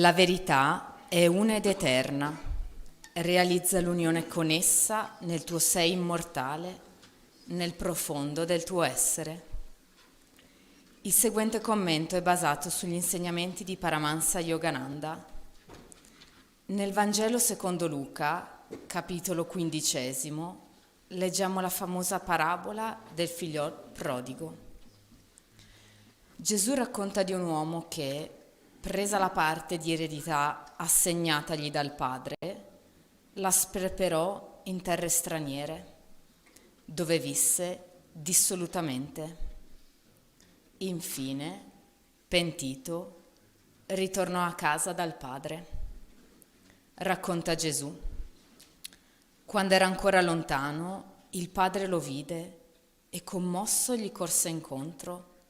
La verità è una ed eterna. Realizza l'unione con essa nel tuo sé immortale, nel profondo del tuo essere. Il seguente commento è basato sugli insegnamenti di Paramahansa Yogananda. Nel Vangelo secondo Luca, capitolo 15, leggiamo la famosa parabola del figliol prodigo. Gesù racconta di un uomo che, presa la parte di eredità assegnatagli dal padre, la sperperò in terre straniere, dove visse dissolutamente. Infine, pentito, ritornò a casa dal padre. Racconta Gesù. Quando era ancora lontano, il padre lo vide e commosso gli corse incontro,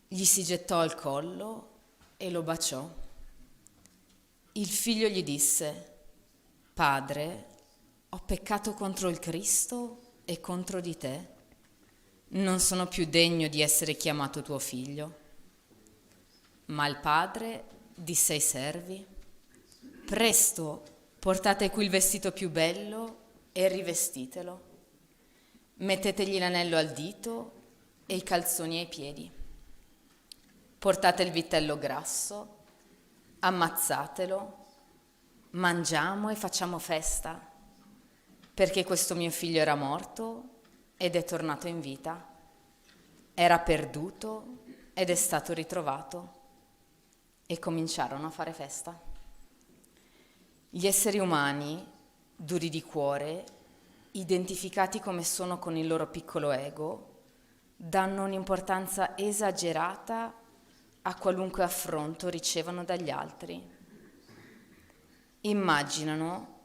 gli si gettò al collo e lo baciò. Il figlio gli disse: Padre, ho peccato contro il Cristo e contro di te. Non sono più degno di essere chiamato tuo figlio. Ma il padre disse ai servi: Presto, portate qui il vestito più bello e rivestitelo. Mettetegli l'anello al dito e i calzoni ai piedi. Portate il vitello grasso, ammazzatelo, mangiamo e facciamo festa, perché questo mio figlio era morto ed è tornato in vita, era perduto ed è stato ritrovato. E cominciarono a fare festa. Gli esseri umani, duri di cuore, identificati come sono con il loro piccolo ego, danno un'importanza esagerata a qualunque affronto ricevono dagli altri. Immaginano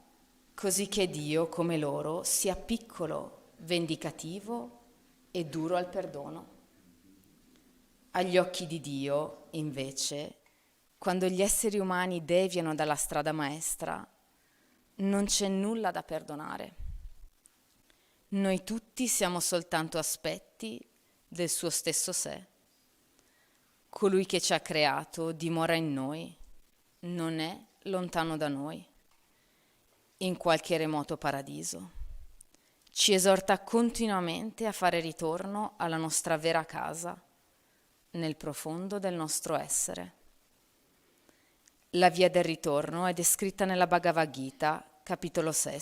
così che Dio, come loro, sia piccolo, vendicativo e duro al perdono. Agli occhi di Dio, invece, quando gli esseri umani deviano dalla strada maestra, non c'è nulla da perdonare. Noi tutti siamo soltanto aspetti del suo stesso sé. Colui che ci ha creato dimora in noi, non è lontano da noi, in qualche remoto paradiso. Ci esorta continuamente a fare ritorno alla nostra vera casa, nel profondo del nostro essere. La via del ritorno è descritta nella Bhagavad Gita, capitolo 6.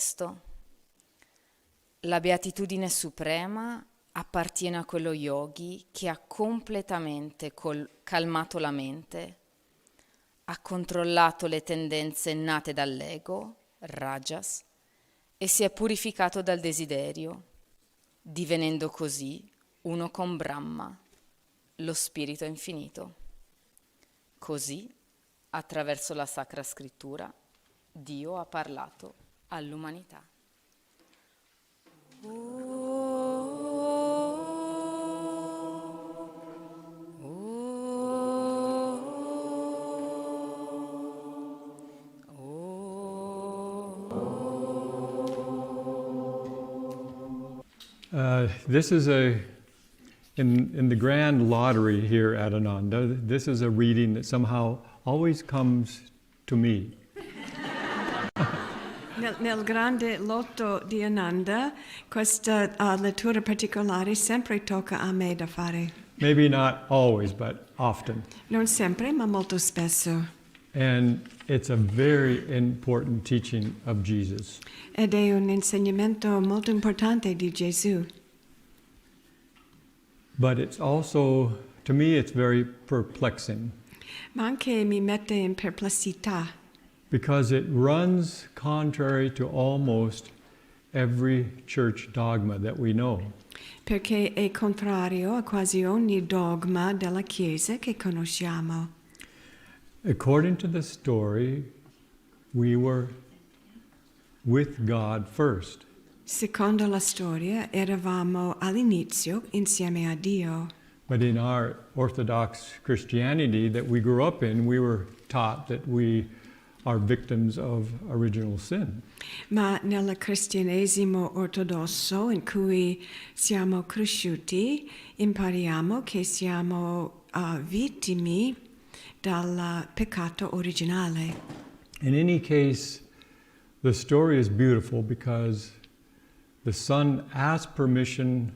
La beatitudine suprema appartiene a quello yogi che ha completamente calmato la mente, ha controllato le tendenze nate dall'ego, rajas, e si è purificato dal desiderio, divenendo così uno con Brahma, lo spirito infinito. Così, attraverso la Sacra Scrittura, Dio ha parlato all'umanità. This is in the grand lottery here at Ananda, this is a reading that somehow always comes to me. Nel grande lotto di Ananda, questa lettura particolare sempre tocca a me da fare. Maybe not always, but often. Non sempre, ma molto spesso. And it's a very important teaching of Jesus. Ed è un insegnamento molto importante di Gesù. But it's also, to me, it's very perplexing. Ma anche mi mette in perplessità. Because it runs contrary to almost every church dogma that we know. Perché è contrario a quasi ogni dogma della Chiesa che conosciamo. According to the story, we were with God first. Secondo la storia, eravamo all'inizio insieme a Dio. But in our Orthodox Christianity that we grew up in, we were taught that we are victims of original sin. Ma nel cristianesimo ortodosso in cui siamo cresciuti, impariamo che siamo vittime dal peccato originale. In any case, the story is beautiful because the son asked permission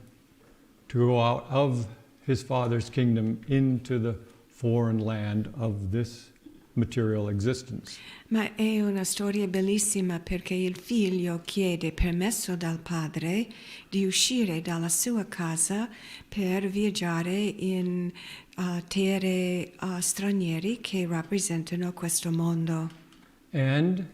to go out of his father's kingdom into the foreign land of this material existence. Ma è una storia bellissima perché il figlio chiede permesso dal padre di uscire dalla sua casa per viaggiare in terre straniere che rappresentano questo mondo. And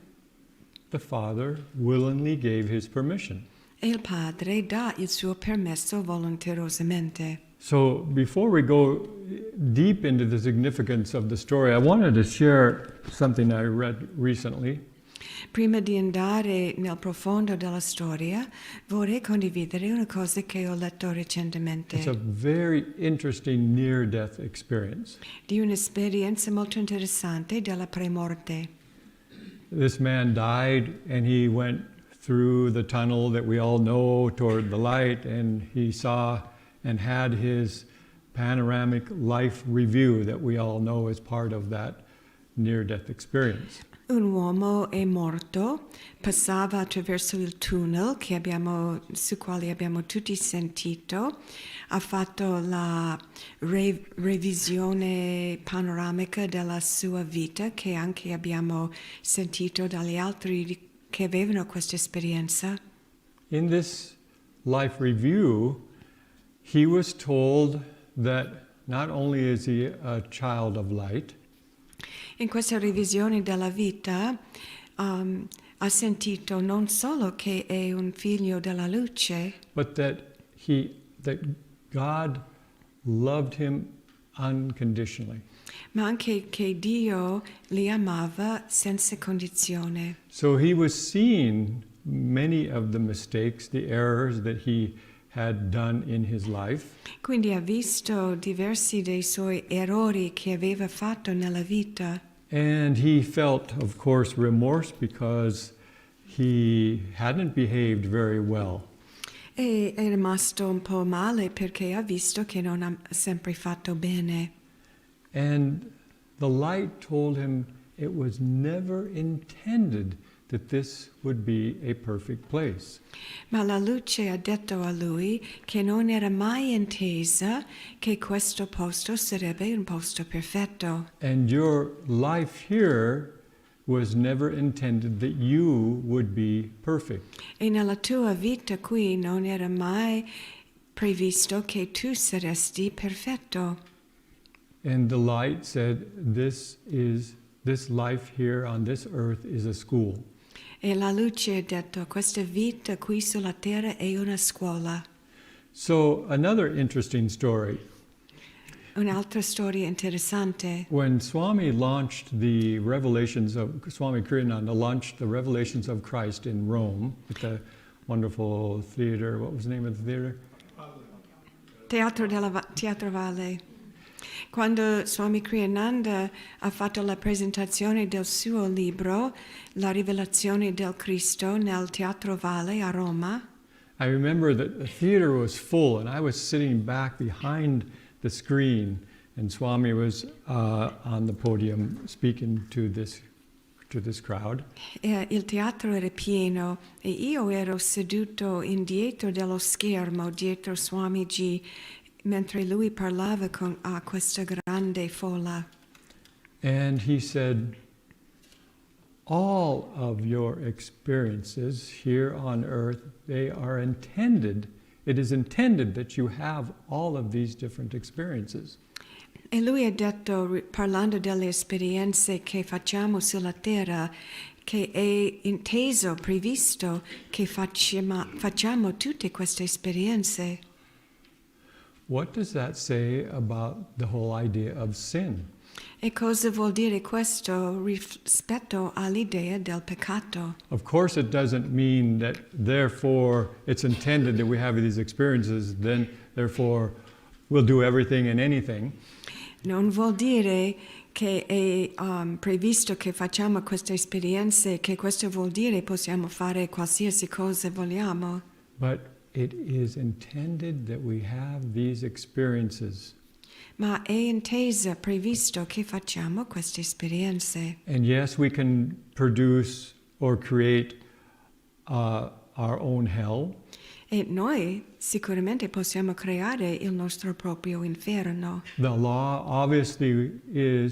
the father willingly gave his permission. E il padre dà il suo permesso volontarosamente. So before we go deep into the significance of the story, I wanted to share something I read recently. Prima di andare nel profondo della storia, vorrei condividere una cosa che ho letto recentemente. It's a very interesting near-death experience. Di un'esperienza molto interessante della premorte. This man died and he went through the tunnel that we all know toward the light, and he saw and had his panoramic life review that we all know as part of that near-death experience. Un uomo è morto, passava attraverso il tunnel su quale abbiamo tutti sentito, ha fatto la revisione panoramica della sua vita che anche abbiamo sentito dagli altri che avevano questa esperienza. In this life review, he was told that not only is he a child of light, in questa revisione della vita ha sentito non solo che è un figlio della luce, but that God loved him unconditionally. ma anche che Dio li amava senza condizione. So he was seeing many of the mistakes, the errors that he had done in his life. Quindi ha visto diversi dei suoi errori che aveva fatto nella vita. And he felt, of course, remorse because he hadn't behaved very well. E è rimasto un po' male perché ha visto che non ha sempre fatto bene. And the light told him it was never intended that this would be a perfect place. Ma la luce ha detto a lui che non era mai intesa che questo posto sarebbe un posto perfetto. And your life here was never intended that you would be perfect. E nella tua vita qui non era mai previsto che tu saresti perfetto. And the light said, this life here on this earth is a school. E la luce ha detto, questa vita qui sulla terra è una scuola. So another interesting story. Un'altra storia interessante. When Swami launched the revelations of, Swami Kriyananda launched the revelations of Christ in Rome at the wonderful theater, what was the name of the theater? Teatro Valle. Quando Swami Kriyananda ha fatto la presentazione del suo libro, La rivelazione del Cristo, nel Teatro Valle a Roma, I remember that the theater was full and I was sitting back behind the screen and Swami was on the podium speaking to this crowd. il teatro era pieno e io ero seduto indietro dello schermo, dietro Swamiji, mentre lui parlava a questa grande folla. And he said, all of your experiences here on earth, they are intended, it is intended that you have all of these different experiences. E lui ha detto, parlando delle esperienze che facciamo sulla terra, che è inteso, previsto, che facciamo tutte queste esperienze. What does that say about the whole idea of sin? E cosa vuol dire questo rispetto all'idea del peccato? Of course, it doesn't mean that therefore it's intended that we have these experiences, then therefore we'll do everything and anything. Non vuol dire che è previsto che facciamo queste esperienze, che questo vuol dire possiamo fare qualsiasi cosa vogliamo. But it is intended that we have these experiences. Ma è intesa, previsto che facciamo queste esperienze. And yes, we can produce or create our own hell. E noi sicuramente possiamo creare il nostro proprio inferno. The law obviously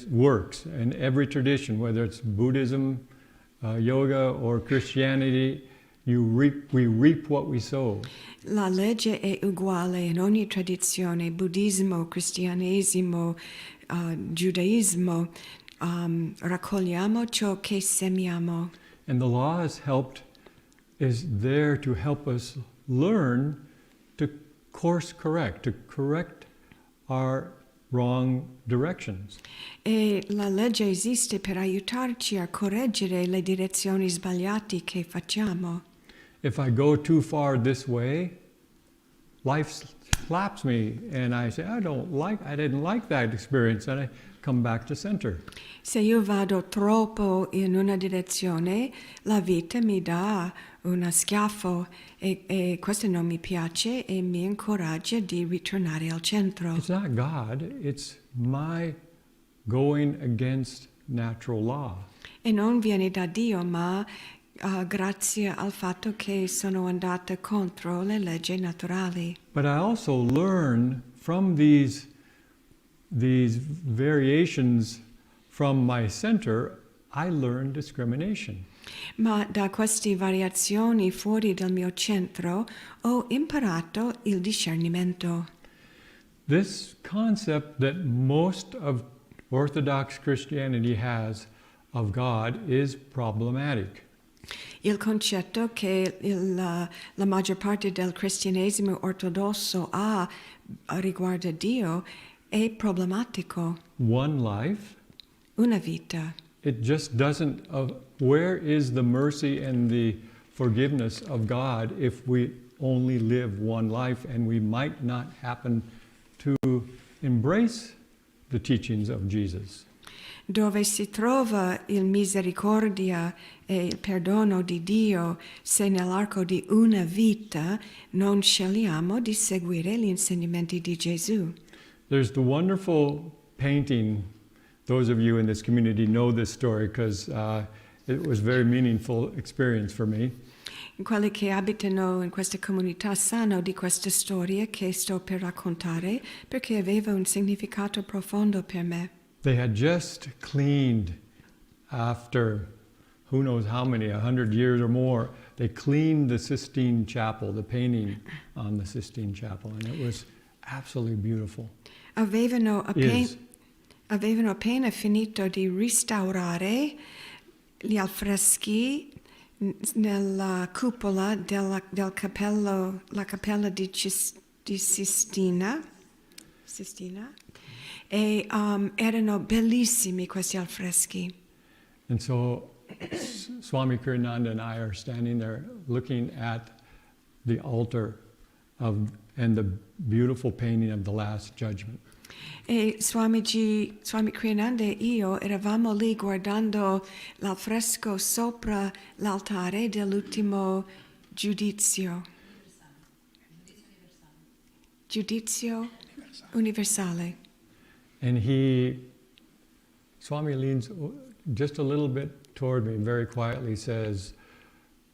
works in every tradition, whether it's Buddhism, yoga, or Christianity. We reap what we sow. La legge è uguale in ogni tradizione, buddismo, cristianesimo, giudaismo, raccogliamo ciò che semiamo. And the law is there to help us learn to course correct, to correct our wrong directions. E la legge esiste per aiutarci a correggere le direzioni sbagliate che facciamo. If I go too far this way, life slaps me and I say, I didn't like that experience, and I come back to center. Se io vado troppo in una direzione, la vita mi dà uno schiaffo e questo non mi piace e mi incoraggia di ritornare al centro. It's not God, it's my going against natural law. E non viene da Dio, ma grazie al fatto che sono andata contro le leggi naturali. But I also learn from these variations from my center, I learn discrimination. Ma da queste variazioni fuori dal mio centro ho imparato il discernimento. This concept that most of Orthodox Christianity has of God is problematic. Il concetto che la maggior parte del cristianesimo ortodosso ha riguardo a Dio è problematico. One life, Una vita. it just doesn't, where is the mercy and the forgiveness of God if we only live one life and we might not happen to embrace the teachings of Jesus? Dove si trova il misericordia e il perdono di Dio se nell'arco di una vita non scegliamo di seguire gli insegnamenti di Gesù? There's the wonderful painting. Those of you in this community know this story because it was a very meaningful experience for me. Quelli che abitano in questa comunità sanno di questa storia che sto per raccontare perché aveva un significato profondo per me. They had just cleaned after who knows how many, 100 years or more, they cleaned the Sistine Chapel, the painting on the Sistine Chapel, and it was absolutely beautiful. Avevano appena finito di restaurare gli affreschi nella cupola del cappello, la cappella di Sistina. E erano bellissimi questi affreschi. And so Swami Kriyananda and I are standing there looking at the altar and the beautiful painting of the Last Judgment. E Swami Kriyananda e io eravamo lì guardando l'affresco sopra l'altare dell'ultimo giudizio. Giudizio universale. And Swami leans just a little bit toward me, very quietly says,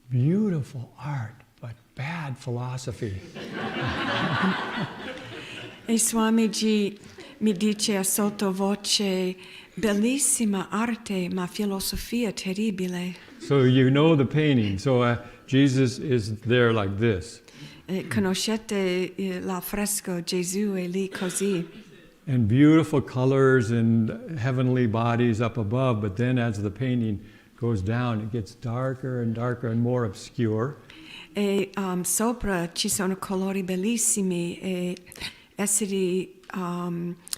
"Beautiful art, but bad philosophy." E Swamiji mi dice a sottovoce, bellissima arte, ma filosofia terribile. So you know the painting. So Jesus is there like this. Conoscete l'affresco, Gesù è lì così. And beautiful colors and heavenly bodies up above, but then as the painting goes down, it gets darker and darker and more obscure. E sopra ci sono colori bellissimi e esseri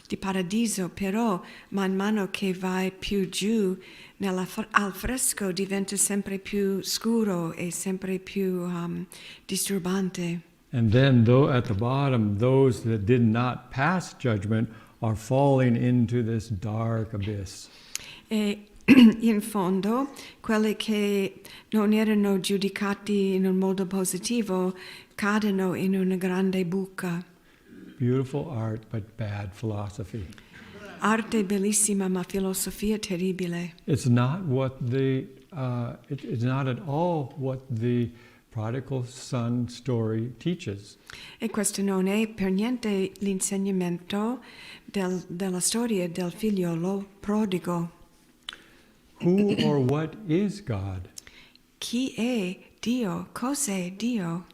di paradiso, però man mano che vai più giù al fresco diventa sempre più scuro e sempre più disturbante. And then, at the bottom, those that did not pass judgment are falling into this dark abyss. E in fondo, quelli che non erano giudicati in un modo positivo cadono in una grande buca. beautiful art but bad philosophy. Arte bellissima ma filosofia terribile. It's not it's not at all what the prodigal son story teaches. E questo non è per niente l'insegnamento della storia del figliolo prodigo. Who or what is God? Chi è Dio? Cos'è Dio?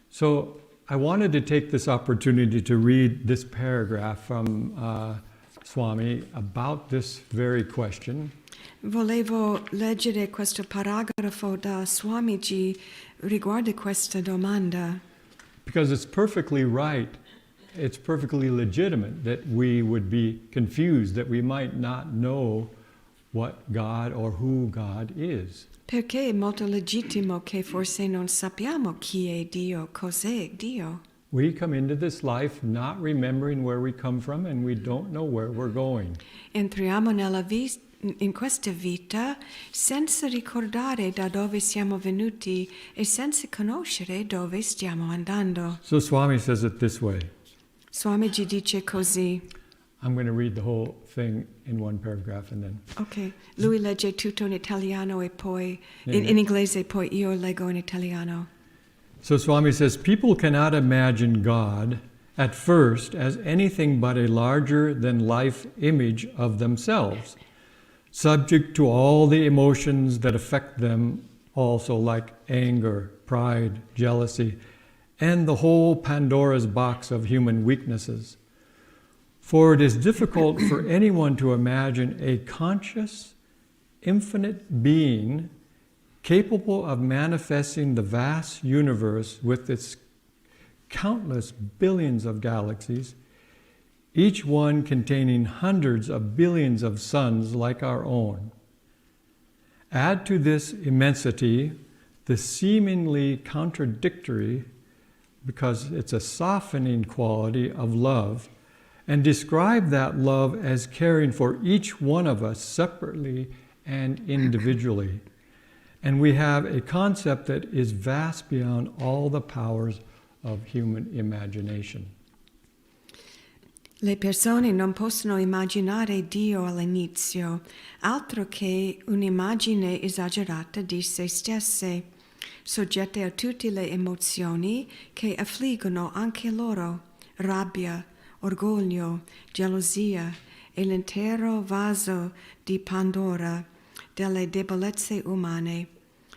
So I wanted to take this opportunity to read this paragraph from Swami about this very question. Volevo leggere questo paragrafo da Swamiji riguardo questa domanda. Because it's perfectly right, it's perfectly legitimate that we would be confused, that we might not know what God or who God is. Perché è molto legittimo che forse non sappiamo chi è Dio, cos'è Dio. We come into this life not remembering where we come from, and we don't know where we're going. Entriamo in questa vita senza ricordare da dove siamo venuti e senza conoscere dove stiamo andando. So Swami says it this way. Swamiji dice così. I'm going to read the whole thing in one paragraph and then. Ok, lui legge tutto in italiano e poi in inglese, poi io leggo in italiano. So Swami says, people cannot imagine God at first as anything but a larger than life image of themselves, subject to all the emotions that affect them also, like anger, pride, jealousy, and the whole Pandora's box of human weaknesses. For it is difficult for anyone to imagine a conscious, infinite being capable of manifesting the vast universe with its countless billions of galaxies, each one containing hundreds of billions of suns like our own. Add to this immensity the seemingly contradictory, because it's a softening quality of love, and describe that love as caring for each one of us separately and individually. And we have a concept that is vast beyond all the powers of human imagination. Le persone non possono immaginare Dio all'inizio, altro che un'immagine esagerata di se stesse, soggette a tutte le emozioni che affliggono anche loro, rabbia, orgoglio, gelosia e l'intero vaso di Pandora delle debolezze umane.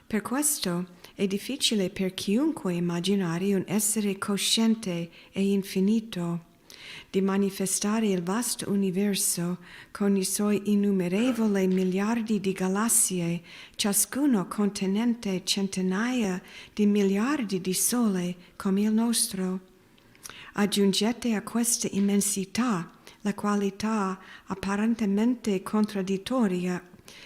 Per questo è difficile per chiunque immaginare un essere cosciente e infinito, di manifestare il vasto universo con i suoi innumerevoli miliardi di galassie, ciascuno contenente centinaia di miliardi di sole come il nostro. Aggiungete a questa immensità la qualità apparentemente contraddittoria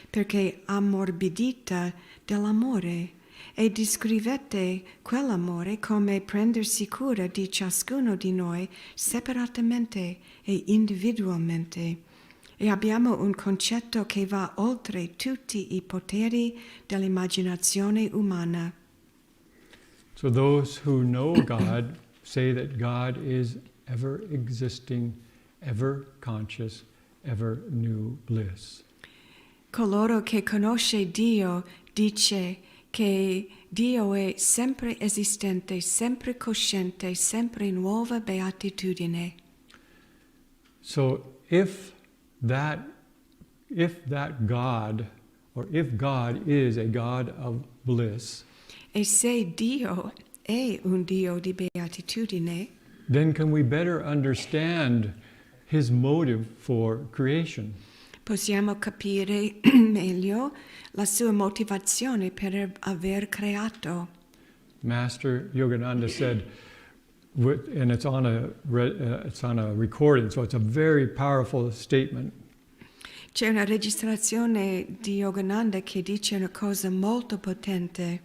perché ammorbidita dell'amore e descrivete quell'amore come prendersi cura di ciascuno di noi separatamente e individualmente. E abbiamo un concetto che va oltre tutti i poteri dell'immaginazione umana. So those who know God say that God is ever existing, ever conscious, ever new bliss. Coloro che conosce Dio dice che Dio è sempre esistente, sempre cosciente, sempre in nuova beatitudine. So if that God, or if God is a God of bliss, E se Dio è un Dio di beatitudine, then can we better understand his motive for creation? possiamo capire meglio la sua motivazione per aver creato. Master Yogananda said, and it's on a recording, so it's a very powerful statement. C'è una registrazione di Yogananda che dice una cosa molto potente.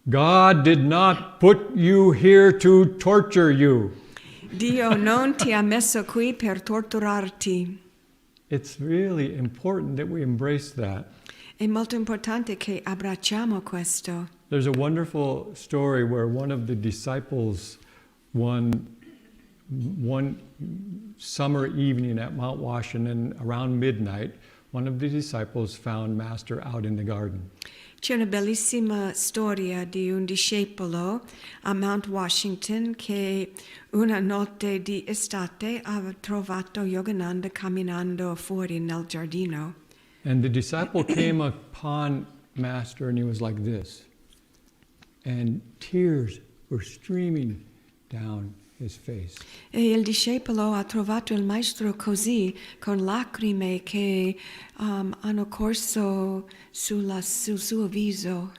God did not put you here to torture you. Dio non ti ha messo qui per torturarti. It's really important that we embrace that. È molto importante che abbracciamo questo. There's a wonderful story where one of the disciples, one one summer evening at Mount Washington, around midnight, one of the disciples found Master out in the garden. C'è una bellissima storia di un discepolo a Mount Washington che una notte di estate aveva trovato Yogananda camminando fuori nel giardino. And the disciple came upon Master and he was like this. And tears were streaming down his face. E il discepolo ha trovato il maestro così, con lacrime che hanno corso sul suo viso.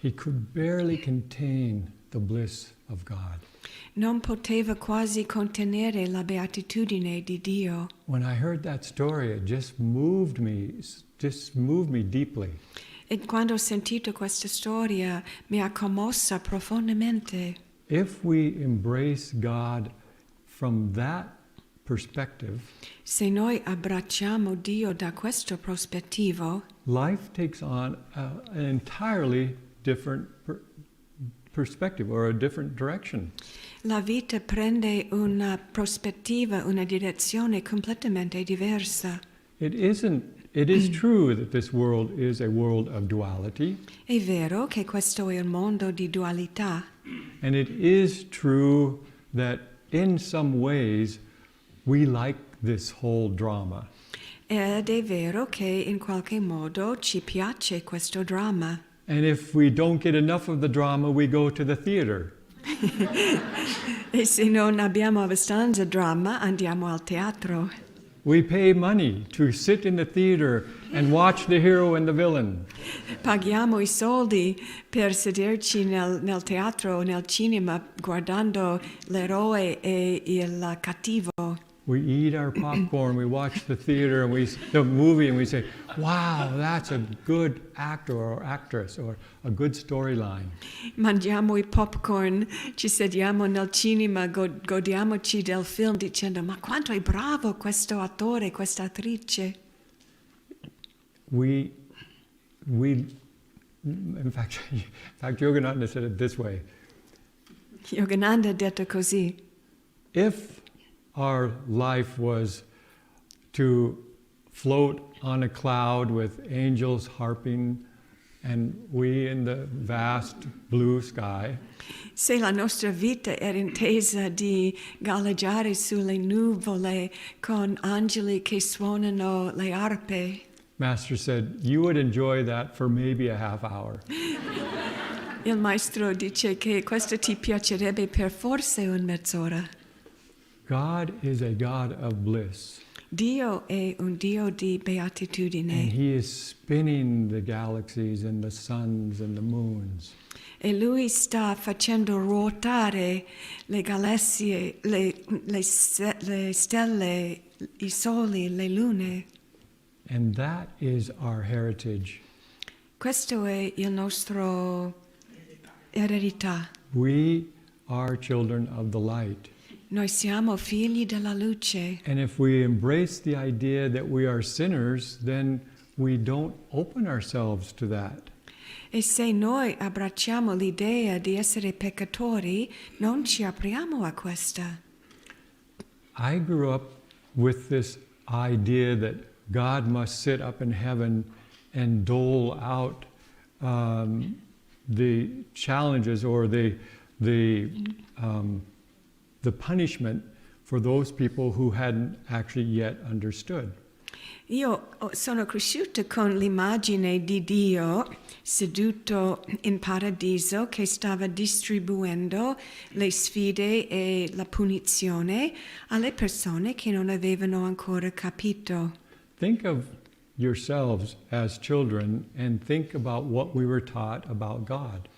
He could barely contain the bliss of God. Non poteva quasi contenere la beatitudine di Dio. When I heard that story, it just moved me deeply. E quando ho sentito questa storia mi ha commossa profondamente. If we embrace God from that perspective, Se noi abbracciamo Dio da questo prospettivo, life takes on an entirely different perspective or a different direction. la vita prende una prospettiva, una direzione completamente diversa. It is true that this world is a world of duality. È vero che questo è un mondo di dualità. And it is true that in some ways we like this whole drama. Ed è vero che in qualche modo ci piace questo dramma. And if we don't get enough of the drama, we go to the theater. E se non abbiamo abbastanza dramma, andiamo al teatro. We pay money to sit in the theater and watch the hero and the villain. Paghiamo i soldi per sederci nel teatro o nel cinema guardando l'eroe e il cattivo. We eat our popcorn, we watch the theater and the movie and we say, wow, that's a good actor or actress or a good storyline. Mangiamo i popcorn, ci sediamo nel cinema, godiamoci del film dicendo ma quanto è bravo questo attore, questa attrice. In fact, Yogananda said it this way. Yogananda ha detto così. If our life was to float on a cloud with angels harping and we in the vast blue sky, Se la nostra vita era intesa di galleggiare sulle nuvole con angeli che suonano le arpe, Master said, you would enjoy that for maybe a half hour. il maestro dice che questo ti piacerebbe per forse una mezz'ora. God is a God of bliss. Dio è un Dio di beatitudine. And He is spinning the galaxies and the suns and the moons. E Lui sta facendo ruotare le galassie, le stelle, i soli, le lune. And that is our heritage. Questo è il nostro eredità. We are children of the light. Noi siamo figli della luce. And if we embrace the idea that we are sinners, then we don't open ourselves to that. E se noi abbracciamo l'idea di essere peccatori, non ci apriamo a questa. I grew up with this idea that God must sit up in heaven and dole out the challenges or the punishment for those people who hadn't actually yet understood. Io sono cresciuta con l'immagine di Dio seduto in paradiso che stava distribuendo le sfide e la punizione alle persone che non avevano ancora capito. Think of yourselves as children and think about what we were taught about God.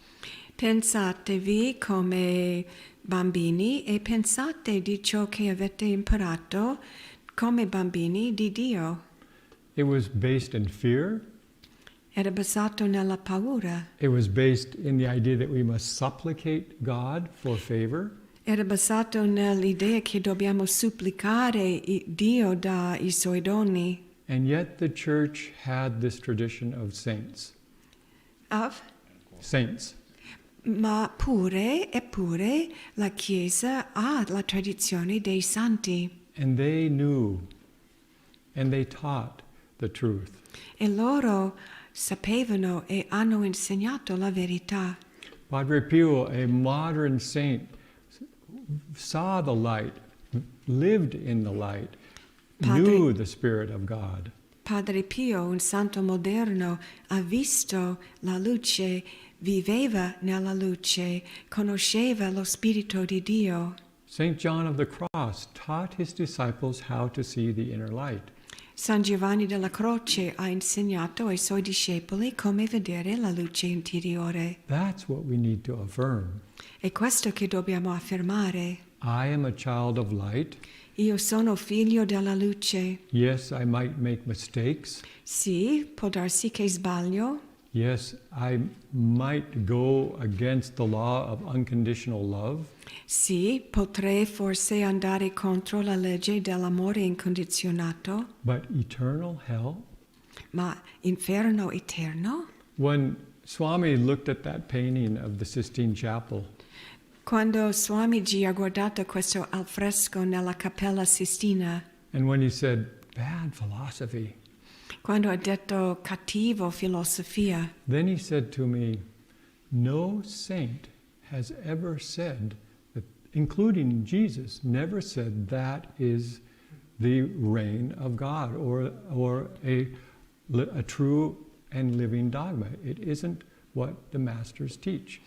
Pensatevi come bambini e pensate di ciò che avete imparato come bambini di Dio. It was based in fear. Era basato nella paura. It was based in the idea that we must supplicate God for favor. Era basato nell'idea che dobbiamo supplicare Dio dai suoi doni. And yet the church had this tradition of saints. Of? Saints. Ma eppure la Chiesa ha la tradizione dei santi and they knew and they taught the truth. e loro sapevano e hanno insegnato la verità. Padre Pio, a modern saint, saw the light, lived in the light, knew the Spirit of God. Padre Pio, un santo moderno, ha visto la luce, viveva nella luce, conosceva lo Spirito di Dio. St. John of the Cross taught his disciples how to see the inner light. San Giovanni della Croce ha insegnato ai suoi discepoli come vedere la luce interiore. That's what we need to affirm. È questo che dobbiamo affermare. I am a child of light. Io sono figlio della luce. Yes, I might make mistakes. Sì, può darsi che sbaglio. Yes, I might go against the law of unconditional love. Sì, potrei forse andare contro la legge dell'amore incondizionato. But eternal hell? Ma inferno eterno? When Swami looked at that painting of the Sistine Chapel, Quando Swamiji ha guardato questo affresco nella Cappella Sistina, and when he said, bad philosophy, quando ha detto cattivo filosofia, then he said to me, no saint has ever said, that, including Jesus, never said that is the reign of God or a true and living dogma. It isn't what the masters teach.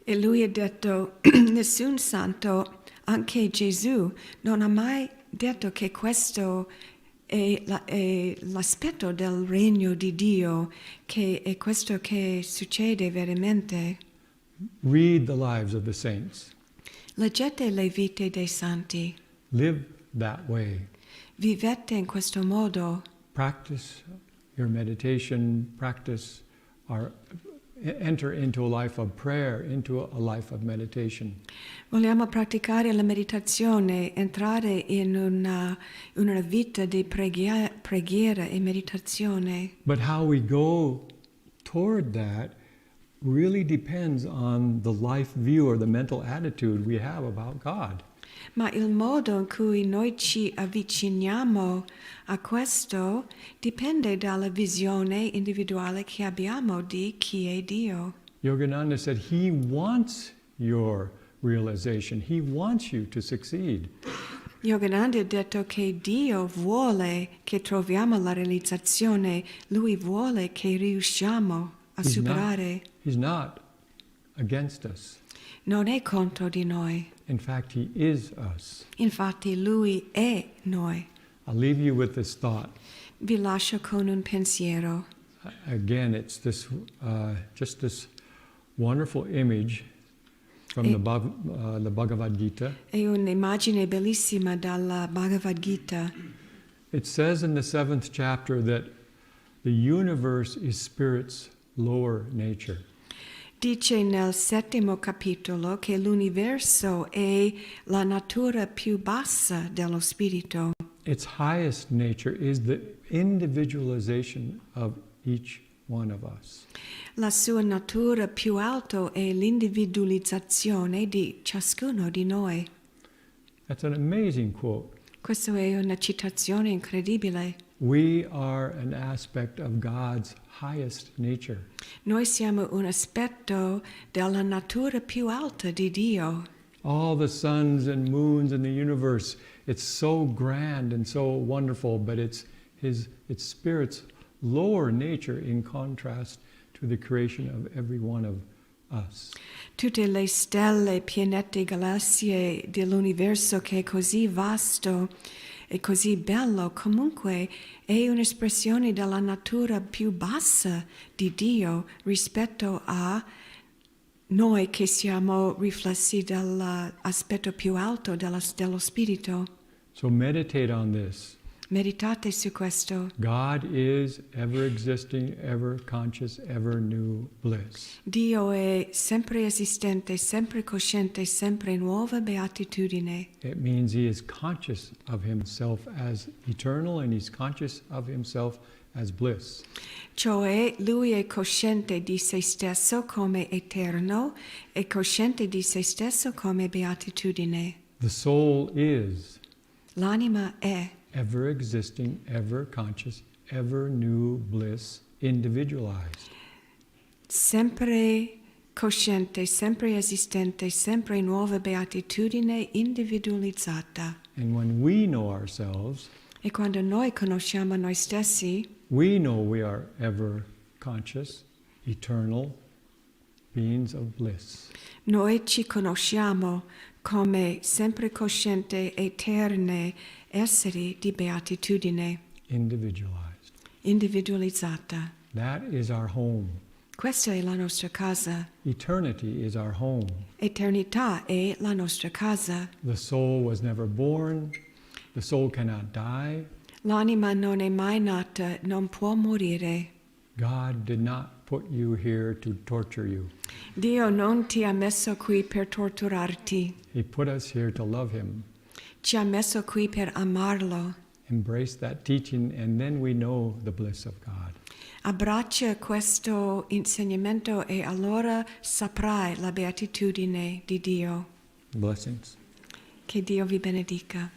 e lui ha detto, nessun santo, anche Gesù, non ha mai detto che questo è l'aspetto del regno di Dio, che è questo che succede veramente. Read the lives of the saints. Leggete le vite dei santi. Live that way. Vivete in questo modo. Practice your meditation, enter into a life of prayer, into a life of meditation. Vogliamo praticare la meditazione, entrare in una vita di preghiera e meditazione. But how we go toward that really depends on the life view or the mental attitude we have about God. Ma il modo in cui noi ci avviciniamo a questo dipende dalla visione individuale che abbiamo di chi è Dio. Yogananda said he wants your realization. He wants you to succeed. Yogananda ha detto che Dio vuole che troviamo la realizzazione, Lui vuole che riusciamo a superare. He's not against us. Non è contro di noi. In fact, he is us. Infatti Lui è noi. I'll leave you with this thought. Vi lascio con un pensiero. Again, it's this just this wonderful image from the Bhagavad Gita. È un'immagine bellissima dalla Bhagavad Gita. It says in the 7th chapter that the universe is spirit's lower nature. Dice nel 7° capitolo che l'universo è la natura più bassa dello spirito. Its highest nature is the individualization of each one of us. La sua natura più alta è l'individualizzazione di ciascuno di noi. That's an amazing quote. Questa è una citazione incredibile. We are an aspect of God's highest nature. Noi siamo un aspetto della natura più alta di Dio. All the suns and moons in the universe, it's so grand and so wonderful, but it's Spirit's lower nature in contrast to the creation of every one of us. Tutte le stelle, pianeti, galassie dell'universo che è così vasto e così bello, comunque è un'espressione della natura più bassa di Dio rispetto a noi che siamo riflessi dall'aspetto più alto dello spirito. So meditate on this. Meditate su questo. God is ever existing, ever conscious, ever new bliss. Dio è sempre esistente, sempre cosciente, sempre nuova beatitudine. It means he is conscious of himself as eternal and he's conscious of himself as bliss. Cioè lui è cosciente di se stesso come eterno e cosciente di se stesso come beatitudine. The soul is L'anima è ever existing, ever conscious, ever new bliss, individualized. sempre cosciente, sempre esistente, sempre nuova beatitudine individualizzata. And when we know ourselves, E quando noi conosciamo noi stessi, we know we are ever conscious, eternal beings of bliss. noi ci conosciamo come sempre cosciente, eterne esseri di beatitudine Individualized. individualizzata. That is our home. Questa è la nostra casa. Eternity is our home. Eternità è la nostra casa. The soul was never born. The soul cannot die. L'anima non è mai nata, non può morire. God did not put you here to torture you. Dio non ti ha messo qui per torturarti. He put us here to love Him. Ci ha messo qui per amarlo. Embrace that teaching, and then we know the bliss of God. Abbraccia questo insegnamento e allora saprai la beatitudine di Dio. Blessings. Che Dio vi benedica.